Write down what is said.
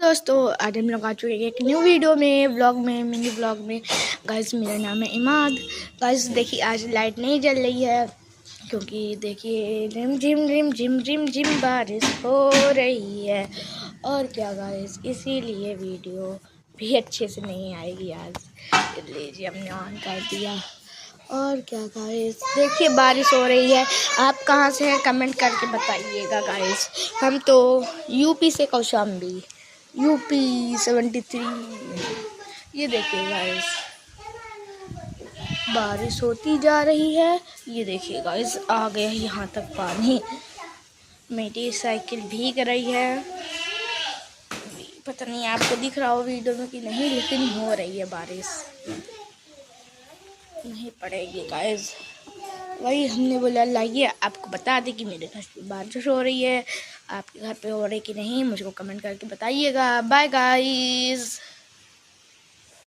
दोस्तों आज हम लोग आ चुके हैं एक न्यू वीडियो में मिनी व्लॉग में। गाइस मेरा नाम है इमाद। गाइस देखिए आज लाइट नहीं जल रही है क्योंकि देखिए रिम झिम बारिश हो रही है। और क्या गाइस इसीलिए वीडियो भी अच्छे से नहीं आएगी आज, लीजिए हमने ऑन कर दिया। और क्या गाइस देखिए बारिश हो रही है। आप कहाँ से हैं कमेंट करके बताइएगा गाइस। हम तो यूपी से कौशाम्बी, यूपी 73। ये देखिए गाइस बारिश होती जा रही है। ये देखिए गाइस आ गया यहाँ तक पानी। मेरी साइकिल भीग रही है, पता नहीं आपको दिख रहा हो वीडियो में कि नहीं, लेकिन हो रही है बारिश। नहीं पड़ेगी गाइस, वही हमने बोला लाइए आपको बता दें कि मेरे घर पे बारिश हो रही है। आपके घर पे हो रही कि नहीं मुझको कमेंट करके बताइएगा। Bye guys.